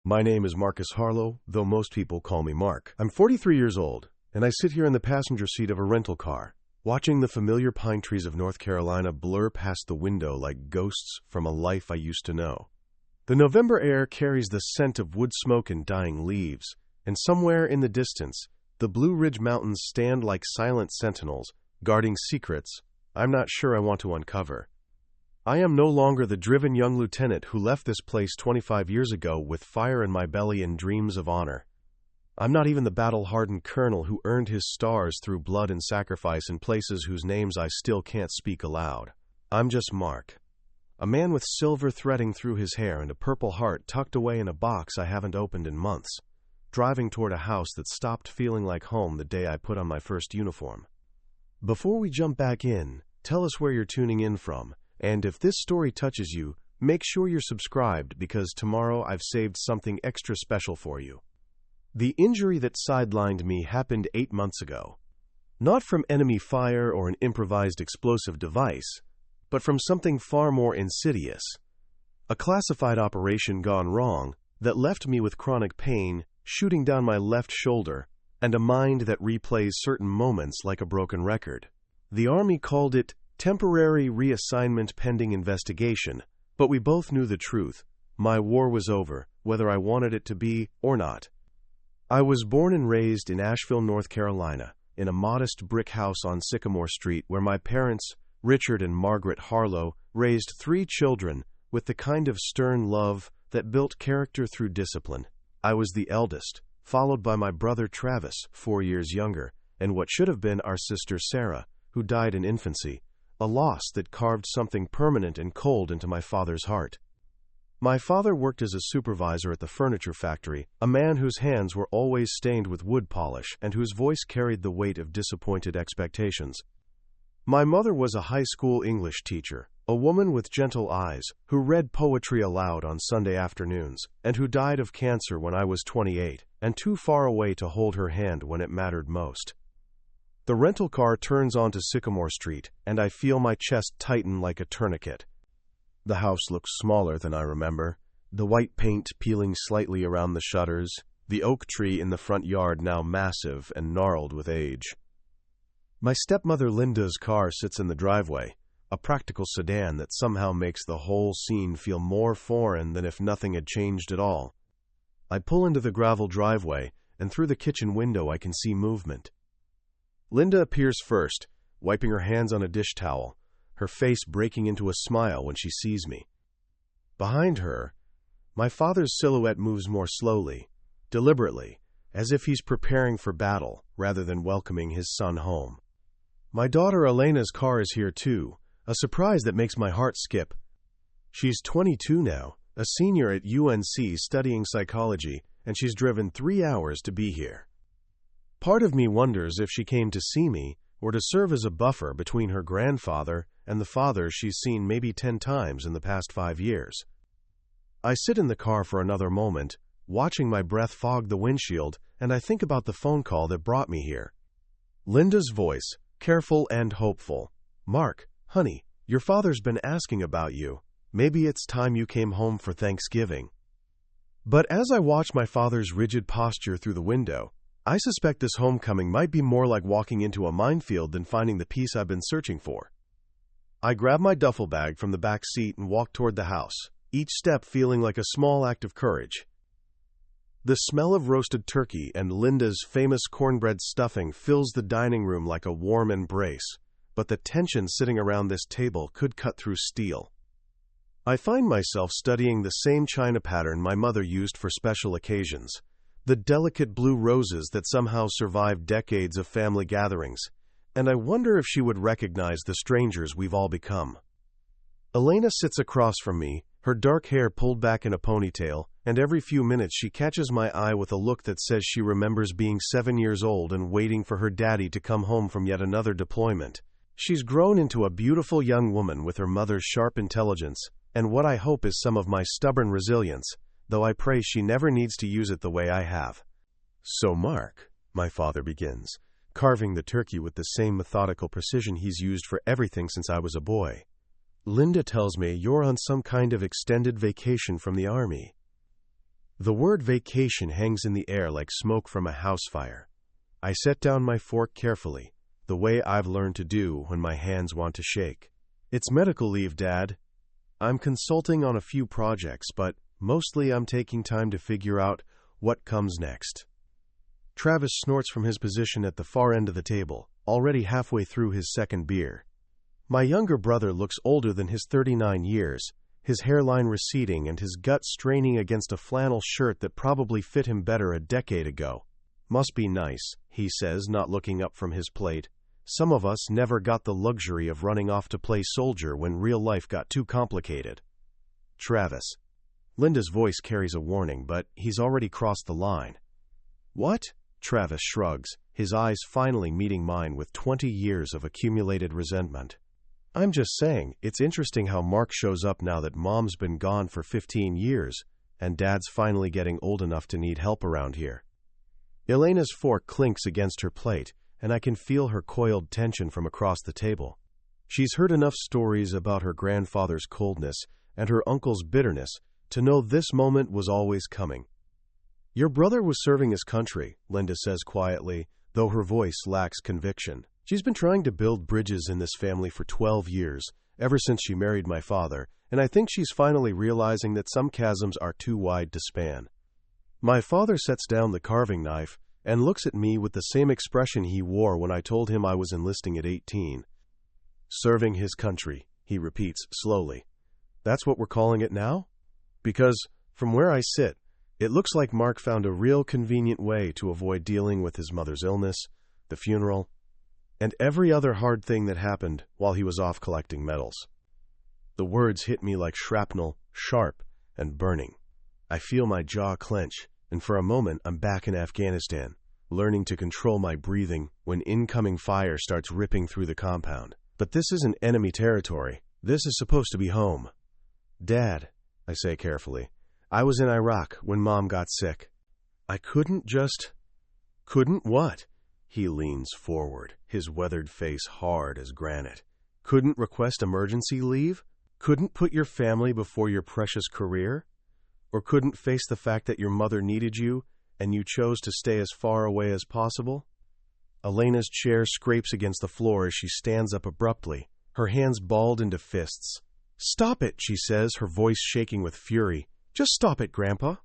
My name is Marcus Harlow, though most people call me Marc. I'm 43 years old, and I sit here in the passenger seat of a rental car, watching the familiar pine trees of North Carolina blur past the window like ghosts from a life I used to know. The November air carries the scent of wood smoke and dying leaves, and somewhere in the distance, the Blue Ridge Mountains stand like silent sentinels, guarding secrets I'm not sure I want to uncover. I am no longer the driven young lieutenant who left this place 25 years ago with fire in my belly and dreams of honor. I'm not even the battle-hardened colonel who earned his stars through blood and sacrifice in places whose names I still can't speak aloud. I'm just Marc, a man with silver threading through his hair and a purple heart tucked away in a box I haven't opened in months, driving toward a house that stopped feeling like home the day I put on my first uniform. Before we jump back in, tell us where you're tuning in from, and if this story touches you, make sure you're subscribed because tomorrow I've saved something extra special for you. The injury that sidelined me happened 8 months ago. Not from enemy fire or an improvised explosive device, but from something far more insidious. A classified operation gone wrong that left me with chronic pain shooting down my left shoulder and a mind that replays certain moments like a broken record. The Army called it temporary reassignment pending investigation, but we both knew the truth. My war was over, whether I wanted it to be or not. I was born and raised in Asheville, North Carolina, in a modest brick house on Sycamore Street where my parents, Richard and Margaret Harlow, raised 3 children with the kind of stern love that built character through discipline. I was the eldest, followed by my brother Travis, 4 years younger, and what should have been our sister Sarah, who died in infancy, a loss that carved something permanent and cold into my father's heart. My father worked as a supervisor at the furniture factory, a man whose hands were always stained with wood polish and whose voice carried the weight of disappointed expectations. My mother was a high school English teacher, a woman with gentle eyes, who read poetry aloud on Sunday afternoons, and who died of cancer when I was 28, and too far away to hold her hand when it mattered most. The rental car turns onto Sycamore Street, and I feel my chest tighten like a tourniquet. The house looks smaller than I remember, the white paint peeling slightly around the shutters, the oak tree in the front yard now massive and gnarled with age. My stepmother Linda's car sits in the driveway, a practical sedan that somehow makes the whole scene feel more foreign than if nothing had changed at all. I pull into the gravel driveway, and through the kitchen window I can see movement. Linda appears first, wiping her hands on a dish towel, her face breaking into a smile when she sees me. Behind her, my father's silhouette moves more slowly, deliberately, as if he's preparing for battle rather than welcoming his son home. My daughter Elena's car is here too, a surprise that makes my heart skip. She's 22 now, a senior at UNC studying psychology, and she's driven 3 hours to be here. Part of me wonders if she came to see me or to serve as a buffer between her grandfather and the father she's seen maybe 10 times in the past 5 years. I sit in the car for another moment, watching my breath fog the windshield, and I think about the phone call that brought me here. Linda's voice, careful and hopeful. "Marc, honey, your father's been asking about you. Maybe it's time you came home for Thanksgiving." But as I watch my father's rigid posture through the window, I suspect this homecoming might be more like walking into a minefield than finding the peace I've been searching for. I grab my duffel bag from the back seat and walk toward the house, each step feeling like a small act of courage. The smell of roasted turkey and Linda's famous cornbread stuffing fills the dining room like a warm embrace, but the tension sitting around this table could cut through steel. I find myself studying the same china pattern my mother used for special occasions, the delicate blue roses that somehow survived decades of family gatherings, and I wonder if she would recognize the strangers we've all become. Elena sits across from me, her dark hair pulled back in a ponytail, and every few minutes she catches my eye with a look that says she remembers being 7 years old and waiting for her daddy to come home from yet another deployment. She's grown into a beautiful young woman with her mother's sharp intelligence, and what I hope is some of my stubborn resilience, though I pray she never needs to use it the way I have. "So Marc," my father begins, carving the turkey with the same methodical precision he's used for everything since I was a boy. "Linda tells me you're on some kind of extended vacation from the Army." The word vacation hangs in the air like smoke from a house fire. I set down my fork carefully, the way I've learned to do when my hands want to shake. It's medical leave, Dad. I'm consulting on a few projects, but mostly I'm taking time to figure out what comes next. Travis snorts from his position at the far end of the table, already halfway through his second beer. My younger brother looks older than his 39 years, his hairline receding and his gut straining against a flannel shirt that probably fit him better a decade ago. Must be nice, he says, not looking up from his plate. Some of us never got the luxury of running off to play soldier when real life got too complicated. Travis. Linda's voice carries a warning, but he's already crossed the line. What? Travis shrugs, his eyes finally meeting mine with 20 years of accumulated resentment. I'm just saying, it's interesting how Marc shows up now that Mom's been gone for 15 years, and Dad's finally getting old enough to need help around here. Elena's fork clinks against her plate, and I can feel her coiled tension from across the table. She's heard enough stories about her grandfather's coldness and her uncle's bitterness to know this moment was always coming. Your brother was serving his country, Linda says quietly, though her voice lacks conviction. She's been trying to build bridges in this family for 12 years, ever since she married my father, and I think she's finally realizing that some chasms are too wide to span. My father sets down the carving knife and looks at me with the same expression he wore when I told him I was enlisting at 18. Serving his country, he repeats slowly. That's what we're calling it now? Because, from where I sit, it looks like Marc found a real convenient way to avoid dealing with his mother's illness, the funeral, and every other hard thing that happened while he was off collecting medals. The words hit me like shrapnel, sharp and burning. I feel my jaw clench, and for a moment I'm back in Afghanistan, learning to control my breathing when incoming fire starts ripping through the compound. But this isn't enemy territory. This is supposed to be home. Dad, I say carefully, I was in Iraq when Mom got sick. I couldn't just... Couldn't what? He leans forward, his weathered face hard as granite. Couldn't request emergency leave? Couldn't put your family before your precious career? Or couldn't face the fact that your mother needed you and you chose to stay as far away as possible? Elena's chair scrapes against the floor as she stands up abruptly, her hands balled into fists. Stop it, she says, her voice shaking with fury. Just stop it, Grandpa.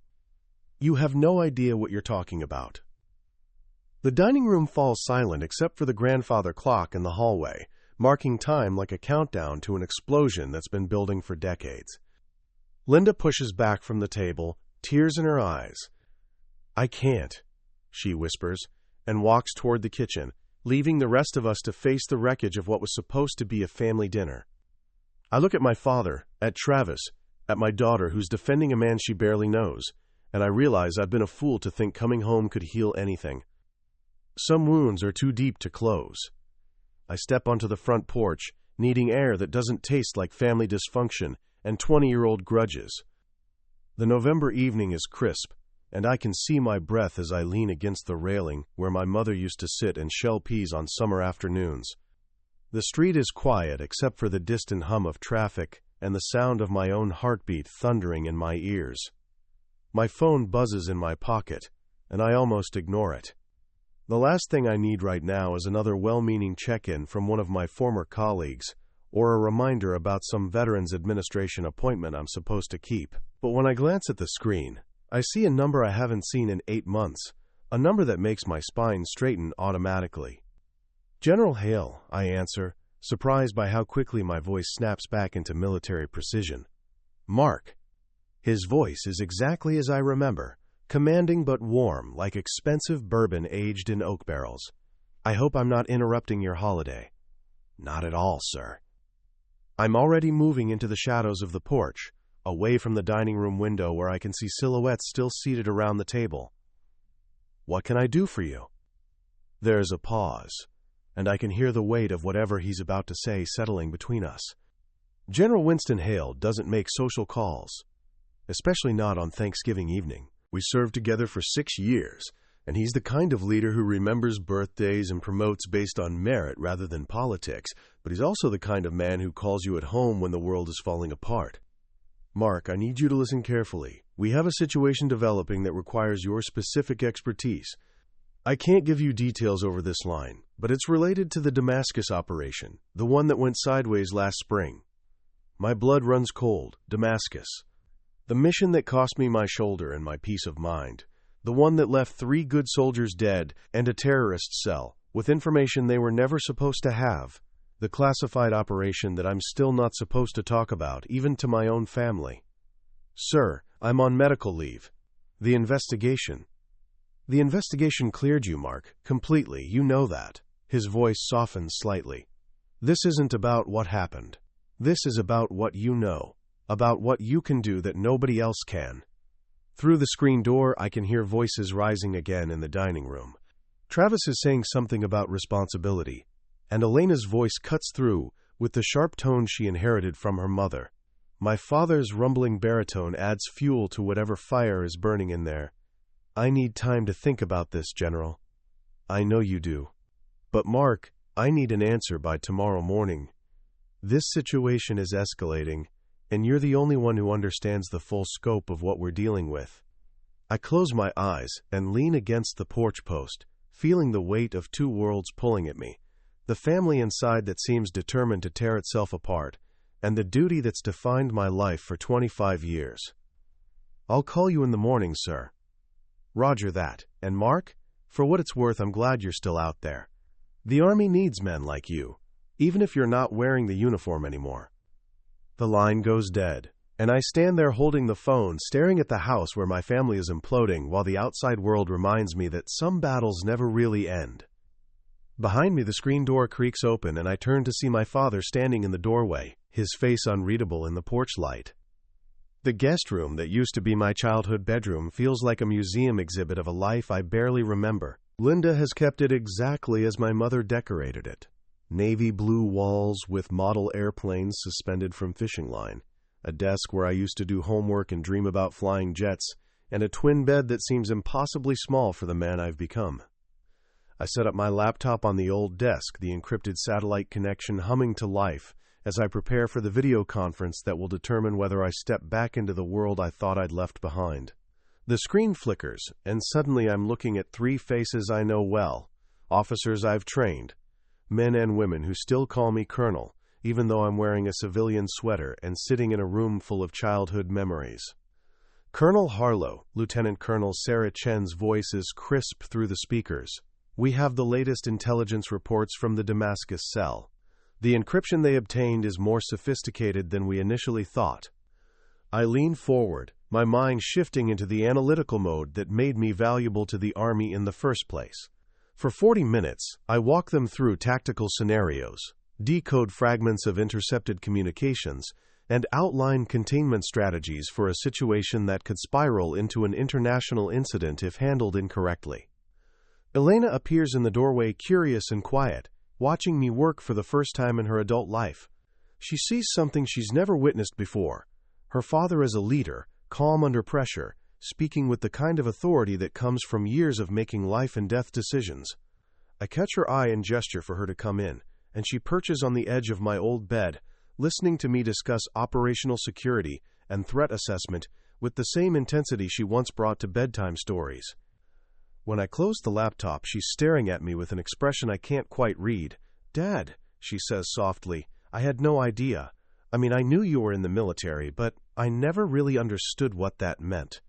You have no idea what you're talking about. The dining room falls silent except for the grandfather clock in the hallway, marking time like a countdown to an explosion that's been building for decades. Linda pushes back from the table, tears in her eyes. I can't, she whispers, and walks toward the kitchen, leaving the rest of us to face the wreckage of what was supposed to be a family dinner. I look at my father, at Travis, at my daughter who's defending a man she barely knows, and I realize I've been a fool to think coming home could heal anything. Some wounds are too deep to close. I step onto the front porch, needing air that doesn't taste like family dysfunction and 20-year-old grudges. The November evening is crisp, and I can see my breath as I lean against the railing where my mother used to sit and shell peas on summer afternoons. The street is quiet except for the distant hum of traffic and the sound of my own heartbeat thundering in my ears. My phone buzzes in my pocket, and I almost ignore it. The last thing I need right now is another well-meaning check-in from one of my former colleagues, or a reminder about some Veterans Administration appointment I'm supposed to keep. But when I glance at the screen, I see a number I haven't seen in 8 months, a number that makes my spine straighten automatically. General Hale, I answer, surprised by how quickly my voice snaps back into military precision. Marc. His voice is exactly as I remember, commanding but warm, like expensive bourbon aged in oak barrels. I hope I'm not interrupting your holiday. Not at all, sir. I'm already moving into the shadows of the porch, away from the dining room window where I can see silhouettes still seated around the table. What can I do for you? There's a pause, and I can hear the weight of whatever he's about to say settling between us. General Winston Hale doesn't make social calls, especially not on Thanksgiving evening. We served together for 6 years, and he's the kind of leader who remembers birthdays and promotes based on merit rather than politics, but he's also the kind of man who calls you at home when the world is falling apart. Mark, I need you to listen carefully. We have a situation developing that requires your specific expertise. I can't give you details over this line, but it's related to the Damascus operation, the one that went sideways last spring. My blood runs cold. Damascus. The mission that cost me my shoulder and my peace of mind. The one that left 3 good soldiers dead and a terrorist cell, with information they were never supposed to have. The classified operation that I'm still not supposed to talk about, even to my own family. Sir, I'm on medical leave. The investigation cleared you, Mark, completely, you know that. His voice softened slightly. This isn't about what happened. This is about what you know, about what you can do that nobody else can. Through the screen door, I can hear voices rising again in the dining room. Travis is saying something about responsibility, and Elena's voice cuts through with the sharp tone she inherited from her mother. My father's rumbling baritone adds fuel to whatever fire is burning in there. I need time to think about this, General. I know you do. But Mark, I need an answer by tomorrow morning. This situation is escalating, and you're the only one who understands the full scope of what we're dealing with. I close my eyes and lean against the porch post, feeling the weight of 2 worlds pulling at me. The family inside that seems determined to tear itself apart, and the duty that's defined my life for 25 years. I'll call you in the morning, sir. Roger that. And Mark, for what it's worth, I'm glad you're still out there. The Army needs men like you, even if you're not wearing the uniform anymore. The line goes dead, and I stand there holding the phone, staring at the house where my family is imploding, while the outside world reminds me that some battles never really end. Behind me, the screen door creaks open, and I turn to see my father standing in the doorway, his face unreadable in the porch light. The guest room that used to be my childhood bedroom feels like a museum exhibit of a life I barely remember. Linda has kept it exactly as my mother decorated it. Navy blue walls with model airplanes suspended from fishing line, a desk where I used to do homework and dream about flying jets, and a twin bed that seems impossibly small for the man I've become. I set up my laptop on the old desk, the encrypted satellite connection humming to life, as I prepare for the video conference that will determine whether I step back into the world I thought I'd left behind. The screen flickers, and suddenly I'm looking at 3 faces I know well, officers I've trained, men and women who still call me Colonel, even though I'm wearing a civilian sweater and sitting in a room full of childhood memories. Colonel Harlow, Lieutenant Colonel Sarah Chen's voice is crisp through the speakers. We have the latest intelligence reports from the Damascus cell. The encryption they obtained is more sophisticated than we initially thought. I lean forward, my mind shifting into the analytical mode that made me valuable to the Army in the first place. For 40 minutes, I walk them through tactical scenarios, decode fragments of intercepted communications, and outline containment strategies for a situation that could spiral into an international incident if handled incorrectly. Elena appears in the doorway, curious and quiet, watching me work for the first time in her adult life. She sees something she's never witnessed before. Her father is a leader, calm under pressure, speaking with the kind of authority that comes from years of making life and death decisions. I catch her eye and gesture for her to come in, and she perches on the edge of my old bed, listening to me discuss operational security and threat assessment with the same intensity she once brought to bedtime stories. When I close the laptop, she's staring at me with an expression I can't quite read. "Dad," she says softly, "I had no idea. I mean, I knew you were in the military, but I never really understood what that meant."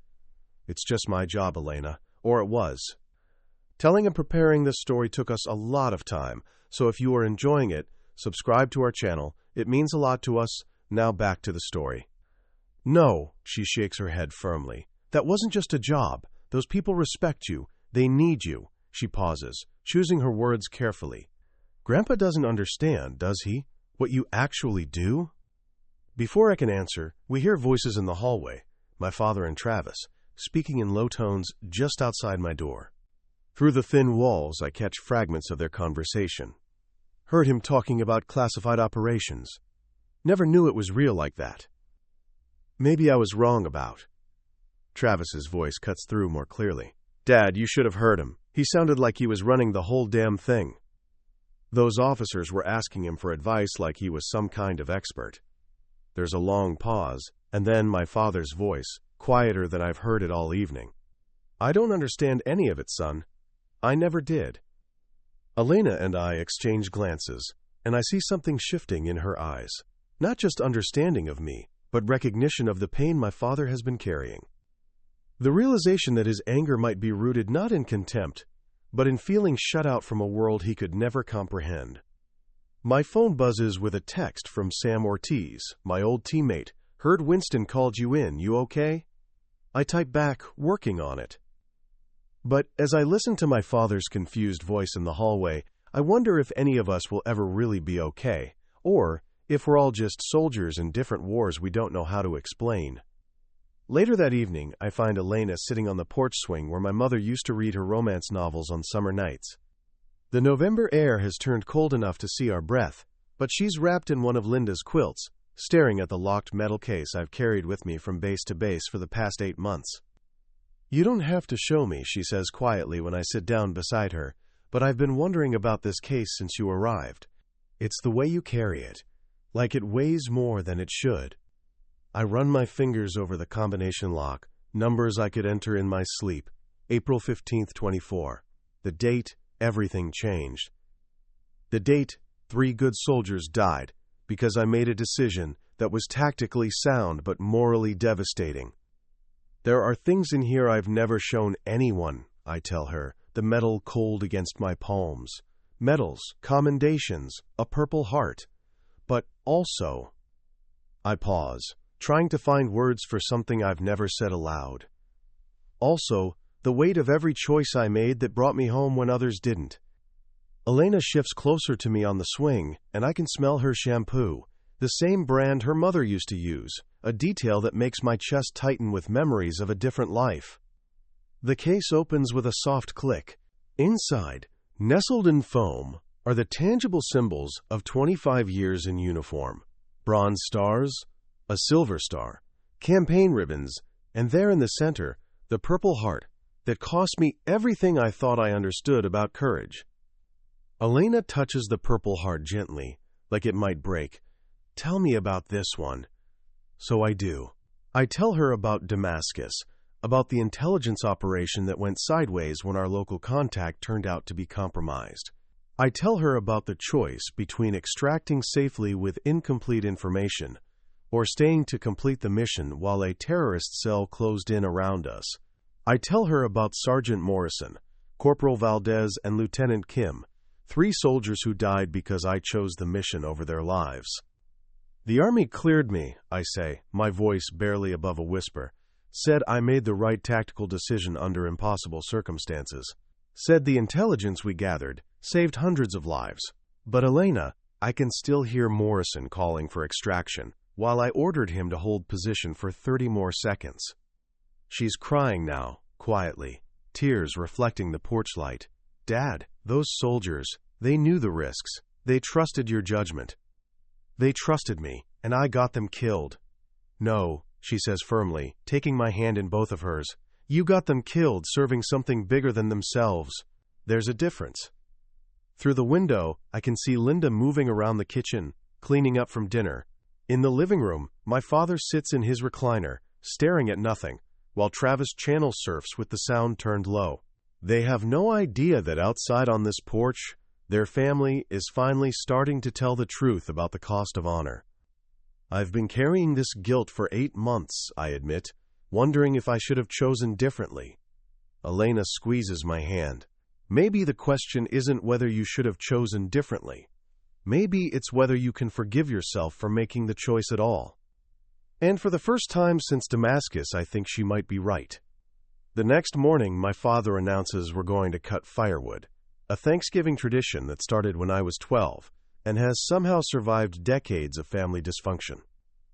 It's just my job, Elena. Or it was. Telling and preparing this story took us a lot of time, so if you are enjoying it, subscribe to our channel. It means a lot to us. Now back to the story. "No," she shakes her head firmly. "That wasn't just a job. Those people respect you. They need you." She pauses, choosing her words carefully. "Grandpa doesn't understand, does he? What you actually do?" Before I can answer, we hear voices in the hallway, my father and Travis, speaking in low tones just outside my door. Through the thin walls, I catch fragments of their conversation. Heard him talking about classified operations. Never knew it was real like that. Maybe I was wrong about. Travis's voice cuts through more clearly. "Dad, you should have heard him. He sounded like he was running the whole damn thing." Those officers were asking him for advice like he was some kind of expert. There's a long pause, And then my father's voice, quieter than I've heard it all evening. I don't understand any of it, son. I never did. Elena and I exchange glances, and I see something shifting in her eyes. Not just understanding of me, but recognition of the pain my father has been carrying. The realization that his anger might be rooted not in contempt, but in feeling shut out from a world he could never comprehend. My phone buzzes with a text from Sam Ortiz, my old teammate. Heard Winston called you in. You okay? I type back, working on it. But as I listen to my father's confused voice in the hallway, I wonder if any of us will ever really be okay, or if we're all just soldiers in different wars we don't know how to explain. Later that evening, I find Elena sitting on the porch swing where my mother used to read her romance novels on summer nights. The November air has turned cold enough to see our breath, but she's wrapped in one of Linda's quilts, staring at the locked metal case I've carried with me from base to base for the past 8 months. You don't have to show me, she says quietly when I sit down beside her, but I've been wondering about this case since you arrived. It's the way you carry it, like it weighs more than it should. I run my fingers over the combination lock, numbers I could enter in my sleep. April 15th, 24. The date, everything changed. The date, 3 good soldiers died, because I made a decision that was tactically sound but morally devastating. There are things in here I've never shown anyone, I tell her, the metal cold against my palms. Medals, commendations, a Purple Heart. But also... I pause, trying to find words for something I've never said aloud. Also, the weight of every choice I made that brought me home when others didn't. Elena shifts closer to me on the swing, and I can smell her shampoo, the same brand her mother used to use, a detail that makes my chest tighten with memories of a different life. The case opens with a soft click. Inside, nestled in foam, are the tangible symbols of 25 years in uniform. Bronze stars, a silver star, campaign ribbons, and there in the center, the Purple Heart that cost me everything I thought I understood about courage. Elena touches the Purple Heart gently, like it might break. Tell me about this one. So I do. I tell her about Damascus, about the intelligence operation that went sideways when our local contact turned out to be compromised. I tell her about the choice between extracting safely with incomplete information or staying to complete the mission while a terrorist cell closed in around us. I tell her about Sergeant Morrison, Corporal Valdez, and Lieutenant Kim, 3 soldiers who died because I chose the mission over their lives. The Army cleared me, I say, my voice barely above a whisper, said I made the right tactical decision under impossible circumstances, said the intelligence we gathered saved hundreds of lives. But Elena, I can still hear Morrison calling for extraction, while I ordered him to hold position for 30 more seconds. She's crying now, quietly, tears reflecting the porch light. Dad, those soldiers, they knew the risks. They trusted your judgment. They trusted me, and I got them killed. No, she says firmly, taking my hand in both of hers. You got them killed serving something bigger than themselves. There's a difference. Through the window, I can see Linda moving around the kitchen, cleaning up from dinner. In the living room, my father sits in his recliner, staring at nothing, while Travis channel surfs with the sound turned low. They have no idea that outside on this porch, their family is finally starting to tell the truth about the cost of honor. I've been carrying this guilt for 8 months, I admit, wondering if I should have chosen differently. Elena squeezes my hand. Maybe the question isn't whether you should have chosen differently. Maybe it's whether you can forgive yourself for making the choice at all. And for the first time since Damascus, I think she might be right. The next morning, my father announces we're going to cut firewood, a Thanksgiving tradition that started when I was 12 and has somehow survived decades of family dysfunction.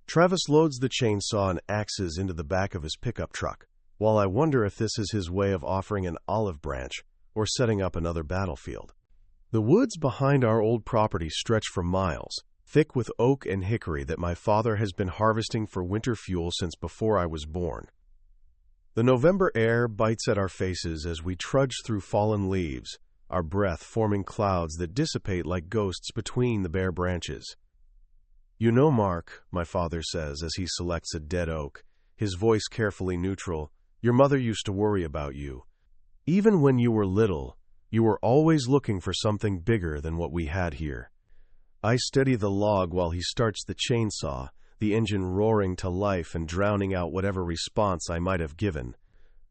Travis loads the chainsaw and axes into the back of his pickup truck, while I wonder if this is his way of offering an olive branch or setting up another battlefield. The woods behind our old property stretch for miles, thick with oak and hickory that my father has been harvesting for winter fuel since before I was born. The November air bites at our faces as we trudge through fallen leaves, our breath forming clouds that dissipate like ghosts between the bare branches. "You know, Mark," my father says as he selects a dead oak, his voice carefully neutral, "your mother used to worry about you. Even when you were little, you were always looking for something bigger than what we had here." I steady the log while he starts the chainsaw, the engine roaring to life and drowning out whatever response I might have given.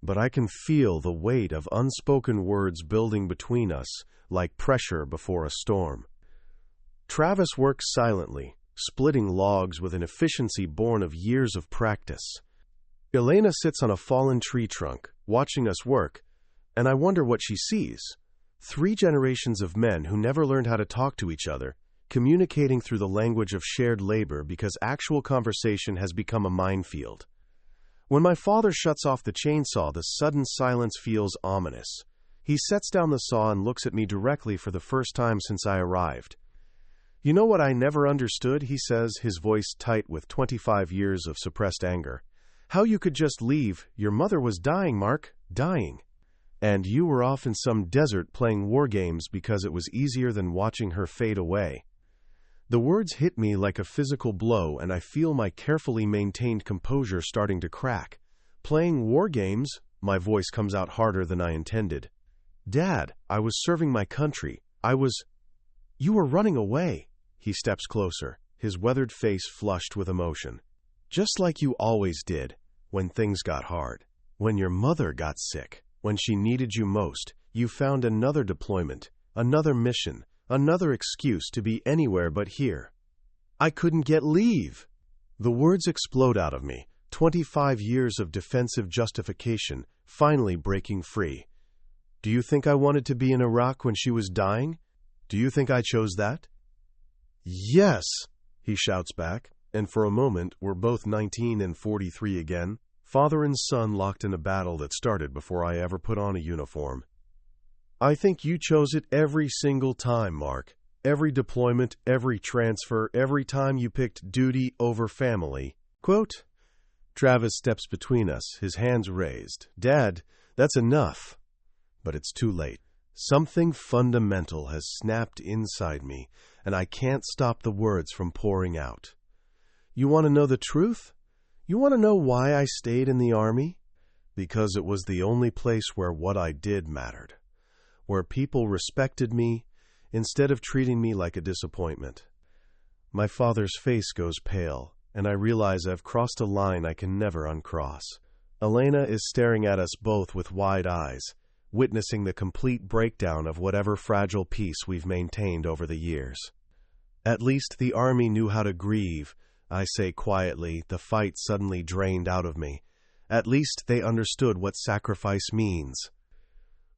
But I can feel the weight of unspoken words building between us, like pressure before a storm. Travis works silently, splitting logs with an efficiency born of years of practice. Elena sits on a fallen tree trunk, watching us work, and I wonder what she sees. 3 generations of men who never learned how to talk to each other, communicating through the language of shared labor because actual conversation has become a minefield. When my father shuts off the chainsaw, the sudden silence feels ominous. He sets down the saw and looks at me directly for the first time since I arrived. "You know what I never understood," he says, his voice tight with 25 years of suppressed anger. "How you could just leave. Your mother was dying, Mark, dying. And you were off in some desert playing war games because it was easier than watching her fade away." The words hit me like a physical blow, and I feel my carefully maintained composure starting to crack. "Playing war games?" My voice comes out harder than I intended. "Dad, I was serving my country. You were running away." He steps closer, his weathered face flushed with emotion. "Just like you always did, when things got hard. When your mother got sick, when she needed you most, you found another deployment, another mission, another excuse to be anywhere but here. I couldn't get leave." The words explode out of me, 25 years of defensive justification, finally breaking free. "Do you think I wanted to be in Iraq when she was dying? Do you think I chose that?" "Yes," he shouts back, and for a moment we're both 19 and 43 again, father and son locked in a battle that started before I ever put on a uniform. "I think you chose it every single time, Mark. Every deployment, every transfer, every time you picked duty over family." Quote. Travis steps between us, his hands raised. "Dad, that's enough." But it's too late. Something fundamental has snapped inside me, and I can't stop the words from pouring out. "You want to know the truth? You want to know why I stayed in the Army? Because it was the only place where what I did mattered. Where people respected me, instead of treating me like a disappointment." My father's face goes pale, and I realize I've crossed a line I can never uncross. Elena is staring at us both with wide eyes, witnessing the complete breakdown of whatever fragile peace we've maintained over the years. "At least the Army knew how to grieve," I say quietly, the fight suddenly drained out of me. "At least they understood what sacrifice means."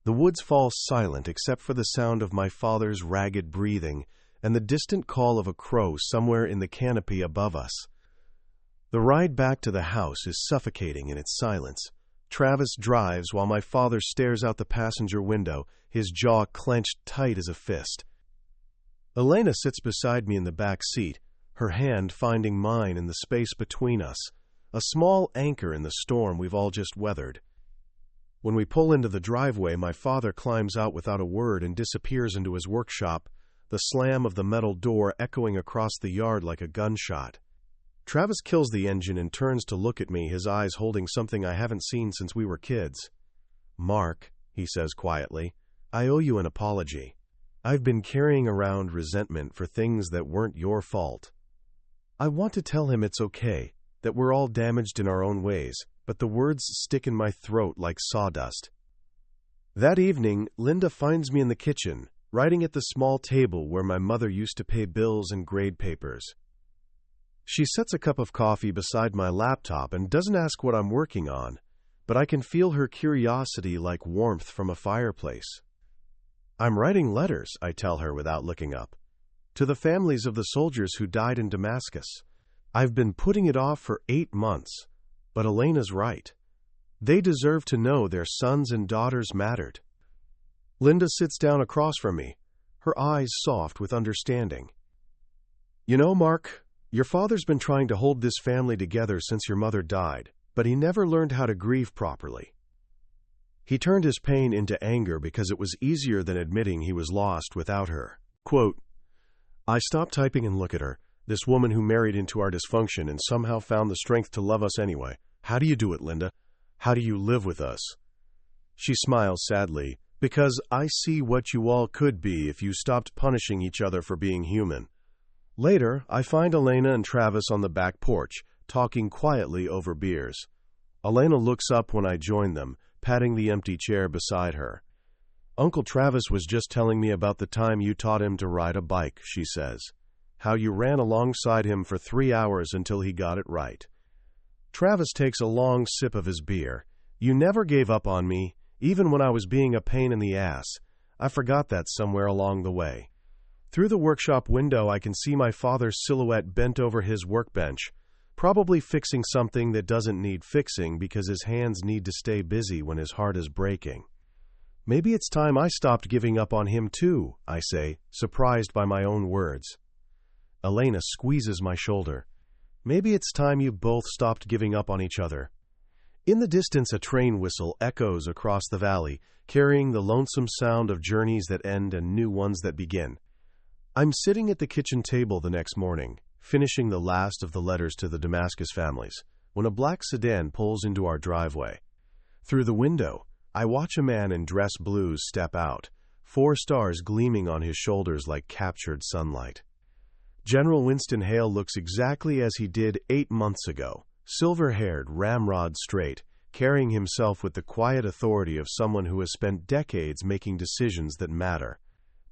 The woods fall silent except for the sound of my father's ragged breathing and the distant call of a crow somewhere in the canopy above us. The ride back to the house is suffocating in its silence. Travis drives while my father stares out the passenger window, his jaw clenched tight as a fist. Elena sits beside me in the back seat, her hand finding mine in the space between us, a small anchor in the storm we've all just weathered. When we pull into the driveway, my father climbs out without a word and disappears into his workshop, the slam of the metal door echoing across the yard like a gunshot. Travis kills the engine and turns to look at me, his eyes holding something I haven't seen since we were kids. "Mark," he says quietly, "I owe you an apology. I've been carrying around resentment for things that weren't your fault." I want to tell him it's okay, that we're all damaged in our own ways, but the words stick in my throat like sawdust. That evening, Linda finds me in the kitchen, writing at the small table where my mother used to pay bills and grade papers. She sets a cup of coffee beside my laptop and doesn't ask what I'm working on, but I can feel her curiosity like warmth from a fireplace. "I'm writing letters," I tell her without looking up, "to the families of the soldiers who died in Damascus. I've been putting it off for 8 months. But Elena's right. They deserve to know their sons and daughters mattered." Linda sits down across from me, her eyes soft with understanding. "You know, Mark, your father's been trying to hold this family together since your mother died, but he never learned how to grieve properly. He turned his pain into anger because it was easier than admitting he was lost without her." Quote. I stop typing and look at her, This woman who married into our dysfunction and somehow found the strength to love us anyway. How do you do it, Linda? How do you live with us? She smiles sadly, because I see what you all could be if you stopped punishing each other for being human. Later, I find Elena and Travis on the back porch, talking quietly over beers. Elena looks up when I join them, patting the empty chair beside her. Uncle Travis was just telling me about the time you taught him to ride a bike, she says. How you ran alongside him for 3 hours until he got it right. Travis takes a long sip of his beer. You never gave up on me, even when I was being a pain in the ass. I forgot that somewhere along the way. Through the workshop window, I can see my father's silhouette bent over his workbench, probably fixing something that doesn't need fixing because his hands need to stay busy when his heart is breaking. Maybe it's time I stopped giving up on him too, I say, surprised by my own words. Elena squeezes my shoulder. Maybe it's time you both stopped giving up on each other. In the distance, a train whistle echoes across the valley, carrying the lonesome sound of journeys that end and new ones that begin. I'm sitting at the kitchen table the next morning, finishing the last of the letters to the Damascus families, when a black sedan pulls into our driveway. Through the window, I watch a man in dress blues step out, 4 stars gleaming on his shoulders like captured sunlight. General Winston Hale looks exactly as he did 8 months ago, silver-haired, ramrod straight, carrying himself with the quiet authority of someone who has spent decades making decisions that matter.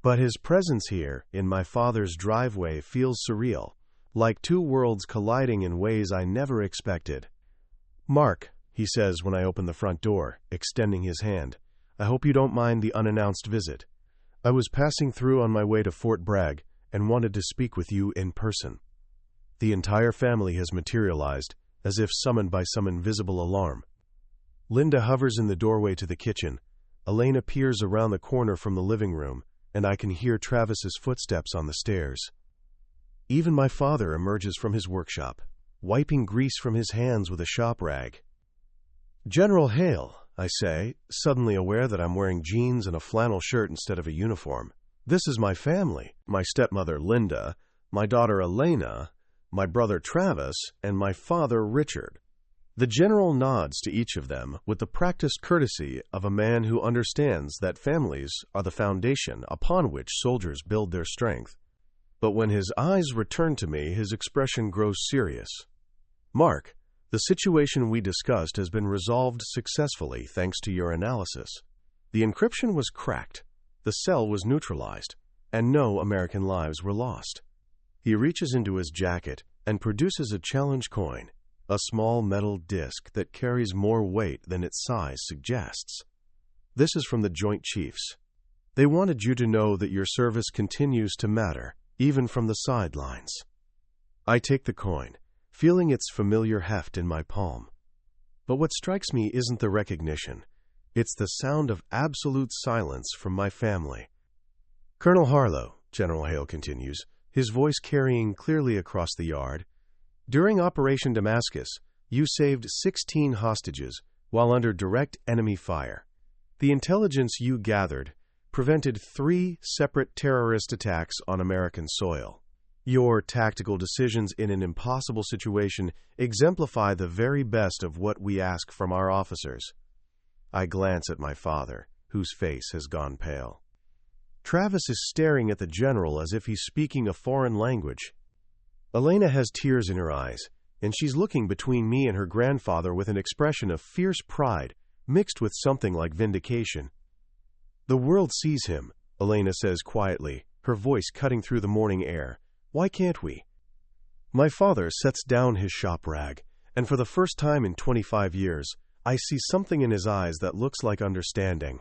But his presence here, in my father's driveway, feels surreal, like 2 worlds colliding in ways I never expected. "Marc," he says when I open the front door, extending his hand, "I hope you don't mind the unannounced visit. I was passing through on my way to Fort Bragg and wanted to speak with you in person." The entire family has materialized, as if summoned by some invisible alarm. Linda hovers in the doorway to the kitchen. Elena peers around the corner from the living room, and I can hear Travis's footsteps on the stairs. Even my father emerges from his workshop, wiping grease from his hands with a shop rag. "General Hale," I say, suddenly aware that I'm wearing jeans and a flannel shirt instead of a uniform. "This is my family, my stepmother Linda, my daughter Elena, my brother Travis, and my father Richard." The general nods to each of them with the practiced courtesy of a man who understands that families are the foundation upon which soldiers build their strength. But when his eyes return to me, his expression grows serious. "Marc, the situation we discussed has been resolved successfully thanks to your analysis. The encryption was cracked, the cell was neutralized, and no American lives were lost." He reaches into his jacket and produces a challenge coin, a small metal disc that carries more weight than its size suggests. "This is from the Joint Chiefs. They wanted you to know that your service continues to matter, even from the sidelines." I take the coin, feeling its familiar heft in my palm. But what strikes me isn't the recognition. It's the sound of absolute silence from my family. "Colonel Harlow," General Hale continues, his voice carrying clearly across the yard, "during Operation Damascus, you saved 16 hostages while under direct enemy fire. The intelligence you gathered prevented 3 separate terrorist attacks on American soil. Your tactical decisions in an impossible situation exemplify the very best of what we ask from our officers." I glance at my father, whose face has gone pale. Travis is staring at the general as if he's speaking a foreign language. Elena has tears in her eyes, and she's looking between me and her grandfather with an expression of fierce pride mixed with something like vindication. "The world sees him," Elena says quietly, her voice cutting through the morning air. "Why can't we?" My father sets down his shop rag, and for the first time in 25 years, I see something in his eyes that looks like understanding.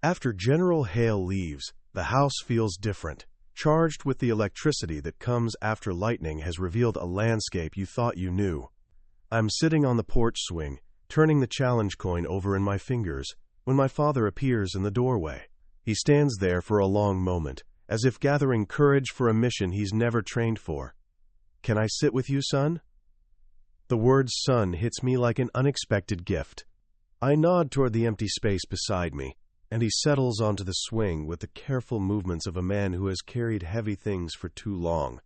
After General Hale leaves, the house feels different, charged with the electricity that comes after lightning has revealed a landscape you thought you knew. I'm sitting on the porch swing, turning the challenge coin over in my fingers, when my father appears in the doorway. He stands there for a long moment, as if gathering courage for a mission he's never trained for. "Can I sit with you, son?" The word son hits me like an unexpected gift. I nod toward the empty space beside me, and he settles onto the swing with the careful movements of a man who has carried heavy things for too long.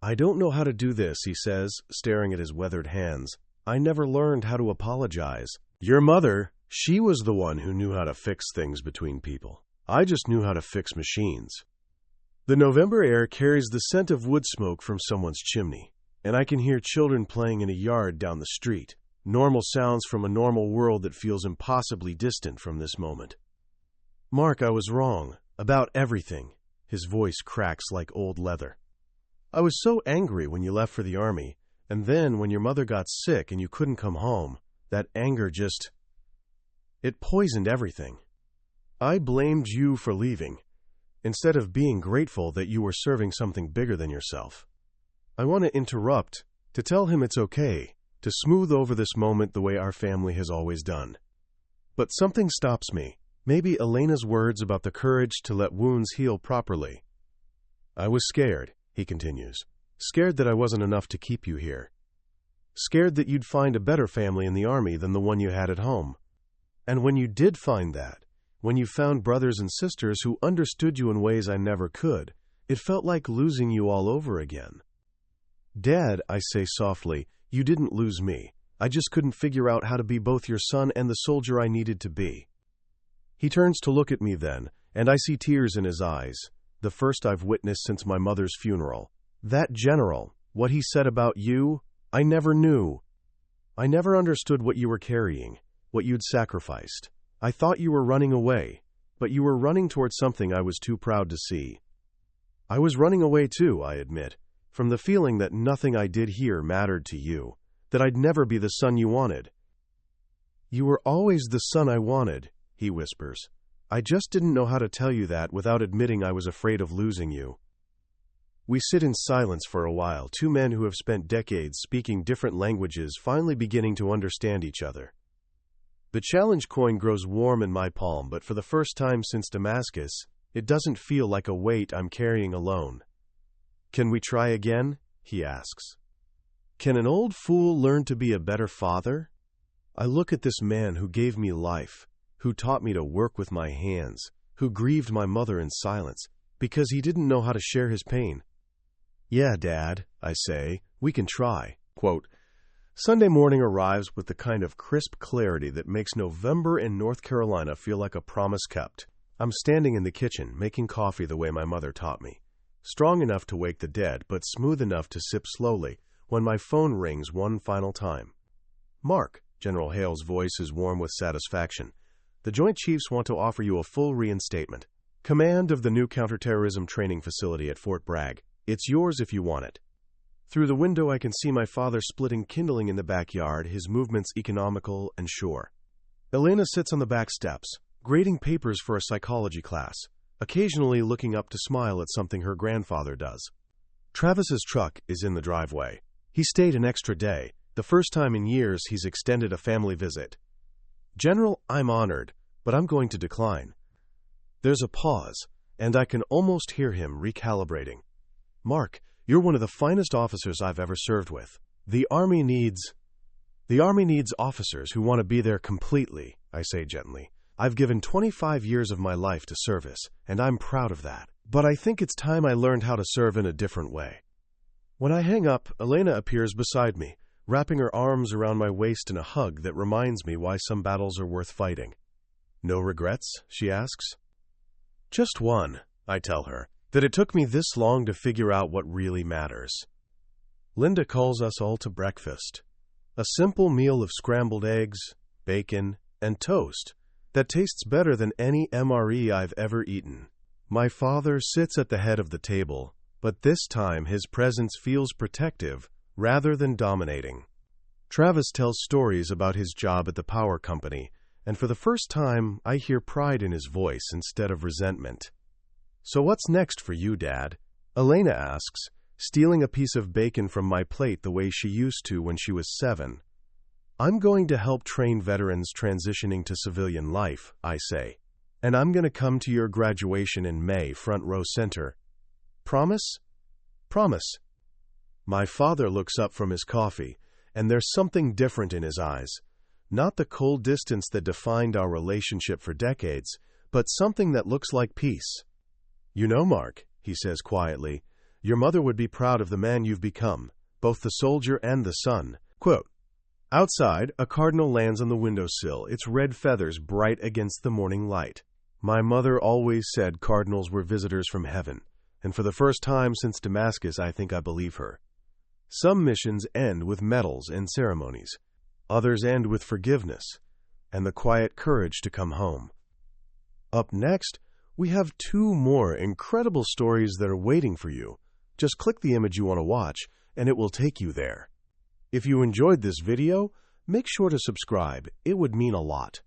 I don't know how to do this, he says, staring at his weathered hands. I never learned how to apologize. Your mother, she was the one who knew how to fix things between people. I just knew how to fix machines. The November air carries the scent of wood smoke from someone's chimney, and I can hear children playing in a yard down the street. Normal sounds from a normal world that feels impossibly distant from this moment. Mark, I was wrong. About everything. His voice cracks like old leather. I was so angry when you left for the army, and then when your mother got sick and you couldn't come home, that anger just... it poisoned everything. I blamed you for leaving, instead of being grateful that you were serving something bigger than yourself. I want to interrupt, to tell him it's okay, to smooth over this moment the way our family has always done. But something stops me, maybe Elena's words about the courage to let wounds heal properly. I was scared, he continues, scared that I wasn't enough to keep you here. Scared that you'd find a better family in the army than the one you had at home. And when you did find that, when you found brothers and sisters who understood you in ways I never could, it felt like losing you all over again. Dad, I say softly, you didn't lose me. I just couldn't figure out how to be both your son and the soldier I needed to be. He turns to look at me then, and I see tears in his eyes, the first I've witnessed since my mother's funeral. That general, what he said about you, I never knew. I never understood what you were carrying, what you'd sacrificed. I thought you were running away, but you were running towards something I was too proud to see. I was running away too, I admit, from the feeling that nothing I did here mattered to you, that I'd never be the son you wanted. You were always the son I wanted, he whispers. I just didn't know how to tell you that without admitting I was afraid of losing you. We sit in silence for a while, two men who have spent decades speaking different languages finally beginning to understand each other. The challenge coin grows warm in my palm, but for the first time since Damascus, it doesn't feel like a weight I'm carrying alone. Can we try again? He asks. Can an old fool learn to be a better father? I look at this man who gave me life, who taught me to work with my hands, who grieved my mother in silence, because he didn't know how to share his pain. Yeah, Dad, I say, we can try. Quote, Sunday morning arrives with the kind of crisp clarity that makes November in North Carolina feel like a promise kept. I'm standing in the kitchen, making coffee the way my mother taught me. Strong enough to wake the dead, but smooth enough to sip slowly, when my phone rings one final time. Marc, General Hale's voice is warm with satisfaction. The Joint Chiefs want to offer you a full reinstatement. Command of the new counterterrorism training facility at Fort Bragg. It's yours if you want it. Through the window I can see my father splitting kindling in the backyard, his movements economical and sure. Elena sits on the back steps, grading papers for a psychology class, occasionally looking up to smile at something her grandfather does. Travis's truck is in the driveway. He stayed an extra day, the first time in years he's extended a family visit. General, I'm honored, but I'm going to decline. There's a pause, and I can almost hear him recalibrating. Marc, you're one of the finest officers I've ever served with. The Army needs officers who want to be there completely, I say gently. I've given 25 years of my life to service, and I'm proud of that. But I think it's time I learned how to serve in a different way. When I hang up, Elena appears beside me, wrapping her arms around my waist in a hug that reminds me why some battles are worth fighting. No regrets? She asks. Just one, I tell her, that it took me this long to figure out what really matters. Linda calls us all to breakfast. A simple meal of scrambled eggs, bacon, and toast that tastes better than any MRE I've ever eaten. My father sits at the head of the table, but this time his presence feels protective rather than dominating. Travis tells stories about his job at the power company, and for the first time I hear pride in his voice instead of resentment. So what's next for you, Dad? Elena asks, stealing a piece of bacon from my plate the way she used to when she was 7. I'm going to help train veterans transitioning to civilian life, I say. And I'm going to come to your graduation in May, front row center. Promise? Promise. My father looks up from his coffee, and there's something different in his eyes. Not the cold distance that defined our relationship for decades, but something that looks like peace. You know, Marc, he says quietly, Your mother would be proud of the man you've become, both the soldier and the son. Quote, outside, a cardinal lands on the windowsill, its red feathers bright against the morning light. My mother always said cardinals were visitors from heaven, and for the first time since Damascus, I think I believe her. Some missions end with medals and ceremonies. Others end with forgiveness and the quiet courage to come home. Up next, we have 2 more incredible stories that are waiting for you. Just click the image you want to watch, and it will take you there. If you enjoyed this video, make sure to subscribe. It would mean a lot.